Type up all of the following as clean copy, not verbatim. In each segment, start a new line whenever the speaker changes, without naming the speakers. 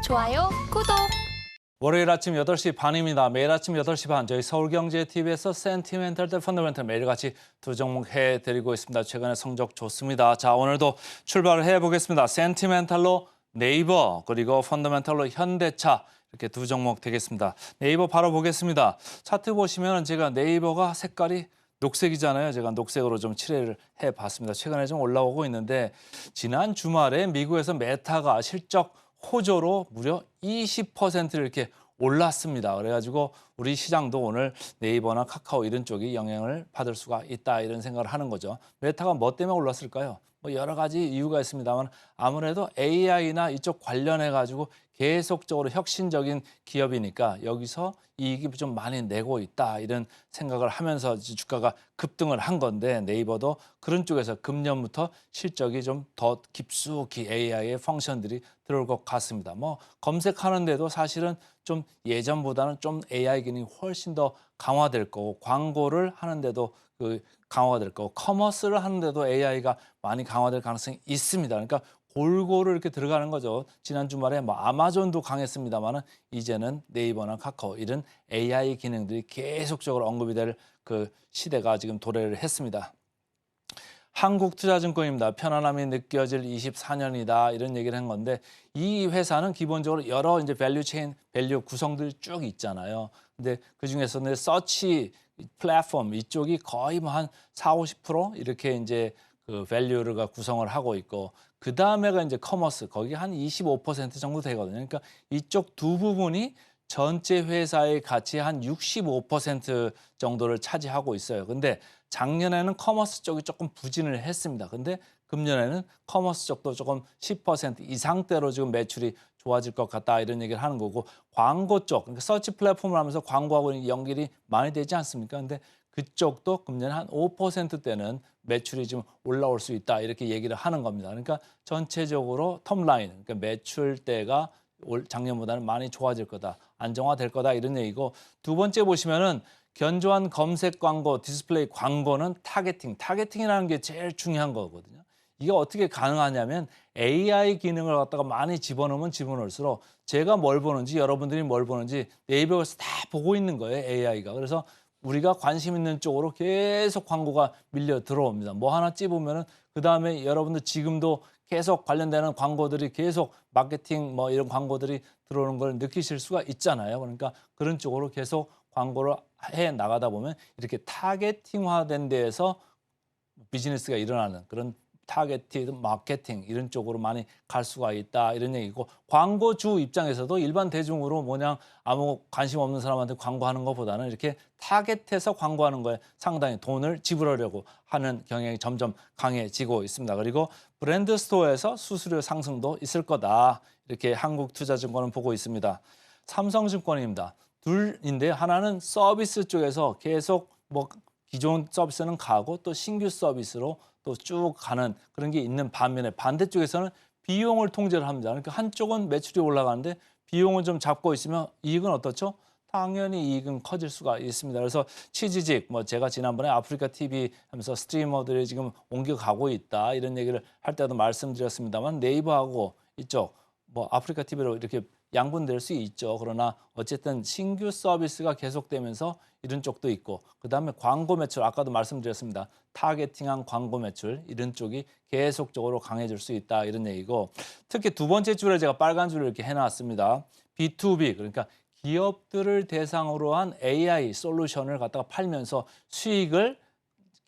좋아요, 구독.
월요일 아침 8시 반입니다. 매일 아침 8시 반 저희 서울경제TV에서 센티멘탈 대 펀더멘탈 매일같이 두 종목 해드리고 있습니다. 최근에 성적 좋습니다. 자, 오늘도 출발을 해보겠습니다. 센티멘탈로 네이버 그리고 펀더멘탈로 현대차 이렇게 두 종목 되겠습니다. 네이버 바로 보겠습니다. 차트 보시면 제가 네이버가 색깔이 녹색이잖아요. 제가 녹색으로 좀 칠해를 해봤습니다. 최근에 좀 올라오고 있는데 지난 주말에 미국에서 메타가 실적 호조로 무려 20%를 이렇게 올랐습니다. 그래가지고 우리 시장도 오늘 네이버나 카카오 이런 쪽이 영향을 받을 수가 있다 이런 생각을 하는 거죠. 메타가 뭐 때문에 올랐을까요? 뭐 여러 가지 이유가 있습니다만 아무래도 AI나 이쪽 관련해 가지고 계속적으로 혁신적인 기업이니까 여기서 이익이 좀 많이 내고 있다 이런 생각을 하면서 주가가 급등을 한 건데 네이버도 그런 쪽에서 금년부터 실적이 좀 더 깊숙이 AI의 펑션들이 들어올 것 같습니다. 뭐 검색하는데도 사실은 좀 예전보다는 좀 AI 기능이 훨씬 더 강화될 거고 광고를 하는데도 그 강화가 될 거고 커머스를 하는데도 AI가 많이 강화될 가능성이 있습니다. 그러니까 골고루 이렇게 들어가는 거죠. 지난 주말에 뭐 아마존도 강했습니다만은 이제는 네이버나 카카오 이런 AI 기능들이 계속적으로 언급이 될 그 시대가 지금 도래를 했습니다. 한국투자증권입니다. 편안함이 느껴질 24년이다 이런 얘기를 한 건데 이 회사는 기본적으로 여러 이제 밸류 체인 밸류 구성들이 쭉 있잖아요. 근데 그 중에서는 서치 플랫폼 이쪽이 거의 뭐 한 40~50% 이렇게 이제 그 밸류가 구성을 하고 있고 그 다음에가 이제 커머스 거기 한 25% 정도 되거든요. 그러니까 이쪽 두 부분이 전체 회사의 가치의 한 65% 정도를 차지하고 있어요. 근데 작년에는 커머스 쪽이 조금 부진을 했습니다. 근데 금년에는 커머스 쪽도 조금 10% 이상대로 지금 매출이 좋아질 것 같다 이런 얘기를 하는 거고 광고 쪽, 그러니까 서치 플랫폼을 하면서 광고하고 연결이 많이 되지 않습니까? 근데 그쪽도 금년에 한 5%대는 매출이 좀 올라올 수 있다 이렇게 얘기를 하는 겁니다. 그러니까 전체적으로 톱라인, 그러니까 매출대가 작년보다는 많이 좋아질 거다, 안정화될 거다 이런 얘기고 두 번째 보시면은 견조한 검색 광고, 디스플레이 광고는 타겟팅이라는 게 제일 중요한 거거든요. 이게 어떻게 가능하냐면 AI 기능을 갖다가 많이 집어넣으면 집어넣을수록 제가 뭘 보는지 여러분들이 뭘 보는지 네이버에서 다 보고 있는 거예요, AI가. 그래서 우리가 관심 있는 쪽으로 계속 광고가 밀려 들어옵니다. 뭐 하나 찝으면은 그다음에 여러분들 지금도 계속 관련되는 광고들이 계속 마케팅 뭐 이런 광고들이 들어오는 걸 느끼실 수가 있잖아요. 그러니까 그런 쪽으로 계속 광고를 해 나가다 보면 이렇게 타겟팅화된 데에서 비즈니스가 일어나는 그런 타겟티드 마케팅 이런 쪽으로 많이 갈 수가 있다 이런 얘기고 광고주 입장에서도 일반 대중으로 뭐냐 아무 관심 없는 사람한테 광고하는 것보다는 이렇게 타겟해서 광고하는 거에 상당히 돈을 지불하려고 하는 경향이 점점 강해지고 있습니다. 그리고 브랜드 스토어에서 수수료 상승도 있을 거다 이렇게 한국투자증권은 보고 있습니다. 삼성증권입니다. 둘인데 하나는 서비스 쪽에서 계속 뭐 기존 서비스는 가고 또 신규 서비스로 또 쭉 가는 그런 게 있는 반면에 반대쪽에서는 비용을 통제를 합니다. 그러니까 한쪽은 매출이 올라가는데 비용을 좀 잡고 있으면 이익은 어떻죠? 당연히 이익은 커질 수가 있습니다. 그래서 취지직, 뭐 제가 지난번에 아프리카 TV 하면서 스트리머들이 지금 옮겨가고 있다 이런 얘기를 할 때도 말씀드렸습니다만 네이버하고 이쪽 뭐 아프리카 TV로 이렇게 양분될 수 있죠. 그러나 어쨌든 신규 서비스가 계속되면서 이런 쪽도 있고 그다음에 광고 매출 아까도 말씀드렸습니다. 타겟팅한 광고 매출 이런 쪽이 계속적으로 강해질 수 있다 이런 얘기고 특히 두 번째 줄에 제가 빨간 줄을 이렇게 해놨습니다. B2B 그러니까 기업들을 대상으로 한 AI 솔루션을 갖다가 팔면서 수익을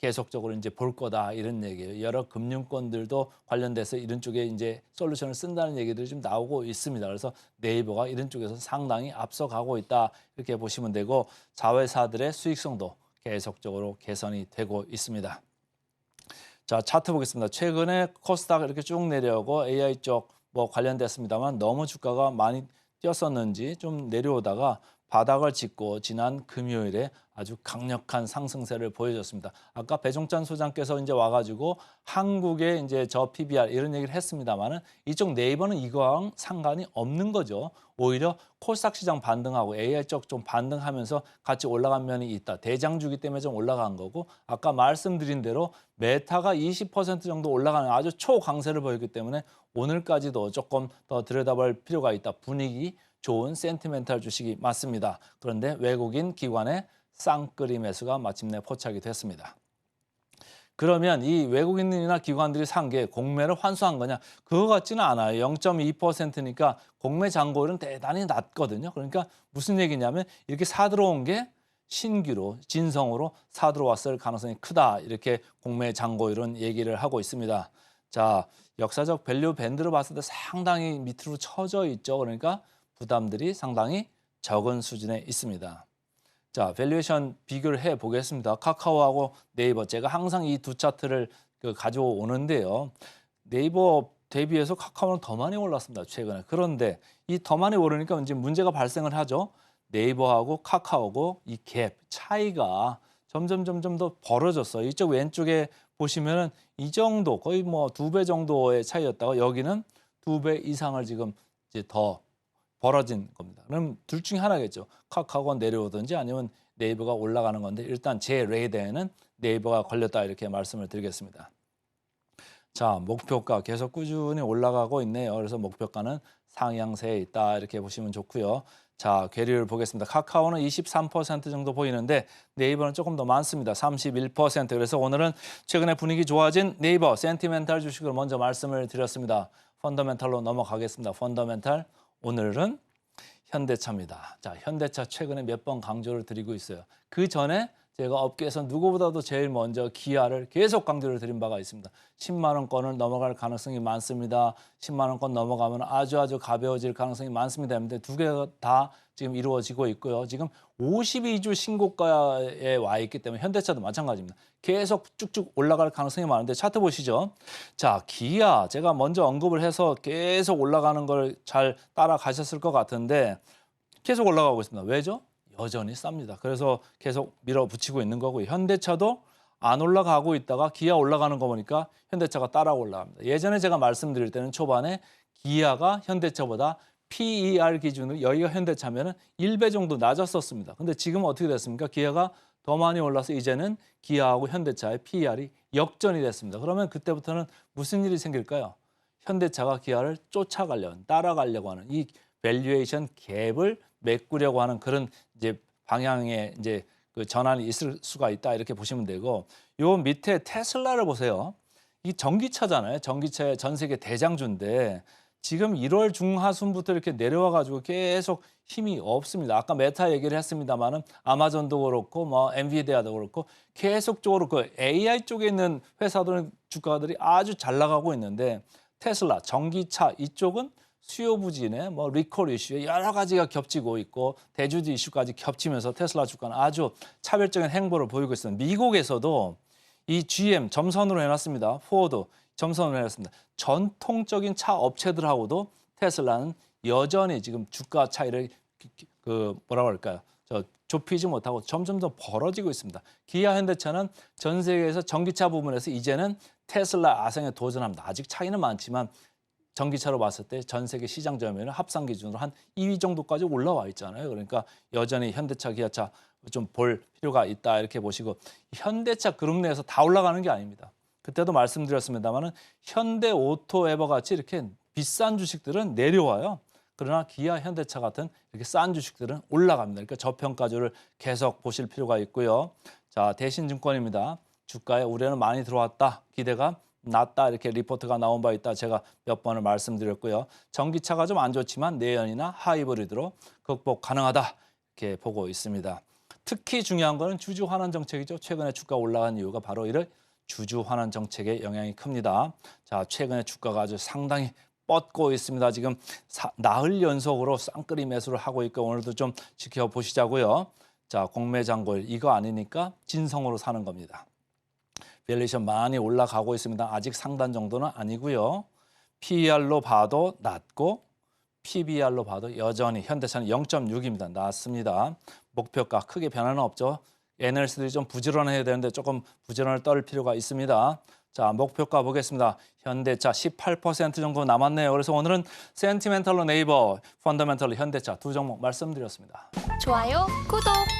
계속적으로 이제 볼 거다 이런 얘기예요. 여러 금융권들도 관련돼서 이런 쪽에 이제 솔루션을 쓴다는 얘기들이 좀 나오고 있습니다. 그래서 네이버가 이런 쪽에서 상당히 앞서가고 있다 이렇게 보시면 되고 자회사들의 수익성도 계속적으로 개선이 되고 있습니다. 자 차트 보겠습니다. 최근에 코스닥 이렇게 쭉 내려오고 AI 쪽 뭐 관련됐습니다만 너무 주가가 많이 뛰었었는지 좀 내려오다가 바닥을 짚고 지난 금요일에 아주 강력한 상승세를 보여줬습니다. 아까 배종찬 소장께서 이제 와가지고 한국의 이제 저 PBR 이런 얘기를 했습니다만은 이쪽 네이버는 이거랑 상관이 없는 거죠. 오히려 코스닥 시장 반등하고 AI 쪽 좀 반등하면서 같이 올라간 면이 있다. 대장주기 때문에 좀 올라간 거고 아까 말씀드린 대로 메타가 20% 정도 올라가는 아주 초강세를 보였기 때문에 오늘까지도 조금 더 들여다볼 필요가 있다. 분위기 좋은 센티멘탈 주식이 맞습니다. 그런데 외국인 기관의 쌍끌이 매수가 마침내 포착이 됐습니다. 그러면 이 외국인이나 기관들이 산 게 공매를 환수한 거냐? 그거 같지는 않아요. 0.2%니까 공매 잔고율은 대단히 낮거든요. 그러니까 무슨 얘기냐면 이렇게 사 들어온 게 신규로 진성으로 사 들어왔을 가능성이 크다. 이렇게 공매 잔고율은 얘기를 하고 있습니다. 자, 역사적 밸류 밴드로 봤을 때 상당히 밑으로 처져 있죠. 그러니까 부담들이 상당히 적은 수준에 있습니다. 자, 밸류에이션 비교를 해 보겠습니다. 카카오하고 네이버 제가 항상 이 두 차트를 가져오는데요. 네이버 대비해서 카카오는 더 많이 올랐습니다. 최근에. 그런데 이 더 많이 오르니까 이제 문제가 발생을 하죠. 네이버하고 카카오고 이 갭 차이가 점점 더 벌어졌어요. 이쪽 왼쪽에 보시면은 이 정도 거의 뭐 2배 정도의 차이였다가 여기는 2배 이상을 지금 이제 더 벌어진 겁니다. 그럼 둘 중에 하나겠죠. 카카오가 내려오든지 아니면 네이버가 올라가는 건데 일단 제 레이더에는 네이버가 걸렸다 이렇게 말씀을 드리겠습니다. 자, 목표가 계속 꾸준히 올라가고 있네요. 그래서 목표가는 상향세에 있다 이렇게 보시면 좋고요. 자, 괴리를 보겠습니다. 카카오는 23% 정도 보이는데 네이버는 조금 더 많습니다. 31%. 그래서 오늘은 최근에 분위기 좋아진 네이버 센티멘탈 주식을 먼저 말씀을 드렸습니다. 펀더멘탈로 넘어가겠습니다. 펀더멘탈 오늘은 현대차입니다. 자, 현대차 최근에 몇 번 강조를 드리고 있어요. 그 전에 제가 업계에서 누구보다도 제일 먼저 기아를 계속 강조를 드린 바가 있습니다. 10만 원권을 넘어갈 가능성이 많습니다. 10만 원권 넘어가면 아주 가벼워질 가능성이 많습니다. 근데 두 개가 다 지금 이루어지고 있고요. 지금 52주 신고가에 와 있기 때문에 현대차도 마찬가지입니다. 계속 쭉쭉 올라갈 가능성이 많은데 차트 보시죠. 자, 기아 제가 먼저 언급을 해서 계속 올라가는 걸 잘 따라가셨을 것 같은데 계속 올라가고 있습니다. 왜죠? 여전히 쌉니다. 그래서 계속 밀어붙이고 있는 거고요. 현대차도 안 올라가고 있다가 기아 올라가는 거 보니까 현대차가 따라 올라갑니다. 예전에 제가 말씀드릴 때는 초반에 기아가 현대차보다 PER 기준으로 여기가 현대차면은 1배 정도 낮았었습니다. 근데 지금은 어떻게 됐습니까? 기아가 더 많이 올라서 이제는 기아하고 현대차의 PER이 역전이 됐습니다. 그러면 그때부터는 무슨 일이 생길까요? 현대차가 기아를 쫓아가려는, 따라가려고 하는 이 밸류에이션 갭을 메꾸려고 하는 그런 이제 방향의 이제 그 전환이 있을 수가 있다 이렇게 보시면 되고 요 밑에 테슬라를 보세요. 이 전기차잖아요. 전기차의 전 세계 대장주인데 지금 1월 중하순부터 이렇게 내려와 가지고 계속 힘이 없습니다. 아까 메타 얘기를 했습니다만은 아마존도 그렇고 뭐 엔비디아도 그렇고 계속적으로 그 AI 쪽에 있는 회사들은 주가들이 아주 잘 나가고 있는데 테슬라 전기차 이쪽은 수요 부진에 뭐 리콜 이슈에 여러 가지가 겹치고 있고 대주주 이슈까지 겹치면서 테슬라 주가는 아주 차별적인 행보를 보이고 있습니다. 미국에서도 이 GM 점선으로 해놨습니다. 포드 점선으로 해놨습니다. 전통적인 차 업체들하고도 테슬라는 여전히 지금 주가 차이를 뭐라고 할까요? 좁히지 못하고 점점 더 벌어지고 있습니다. 기아 현대차는 전 세계에서 전기차 부분에서 이제는 테슬라 아성에 도전합니다. 아직 차이는 많지만 전기차로 봤을 때 전 세계 시장 점유율은 합산 기준으로 한 2위 정도까지 올라와 있잖아요. 그러니까 여전히 현대차, 기아차 좀 볼 필요가 있다 이렇게 보시고 현대차 그룹 내에서 다 올라가는 게 아닙니다. 그때도 말씀드렸습니다만은 현대 오토에버 같이 이렇게 비싼 주식들은 내려와요. 그러나 기아, 현대차 같은 이렇게 싼 주식들은 올라갑니다. 그러니까 저평가주를 계속 보실 필요가 있고요. 자, 대신증권입니다. 주가에 우려는 많이 들어왔다. 기대가 낮다 이렇게 리포트가 나온 바 있다 제가 몇 번을 말씀드렸고요. 전기차가 좀 안 좋지만 내연이나 하이브리드로 극복 가능하다 이렇게 보고 있습니다. 특히 중요한 거는 주주 환원 정책이죠. 최근에 주가 올라간 이유가 바로 이런 주주 환원 정책의 영향이 큽니다. 자, 최근에 주가가 아주 상당히 뻗고 있습니다. 지금 나흘 연속으로 쌍끌이 매수를 하고 있고 오늘도 좀 지켜보시자고요. 자, 공매 잔고일 이거 아니니까 진성으로 사는 겁니다. 밸류에이션 많이 올라가고 있습니다. 아직 상단 정도는 아니고요. PER로 봐도 낮고 PBR로 봐도 여전히 현대차는 0.6입니다. 낮습니다. 목표가 크게 변화는 없죠. NLC들이 좀 부지런해야 되는데 조금 부지런을 떨 필요가 있습니다. 자, 목표가 보겠습니다. 현대차 18% 정도 남았네요. 그래서 오늘은 센티멘털로 네이버, 펀더멘털로 현대차 두 종목 말씀드렸습니다.
좋아요, 구독.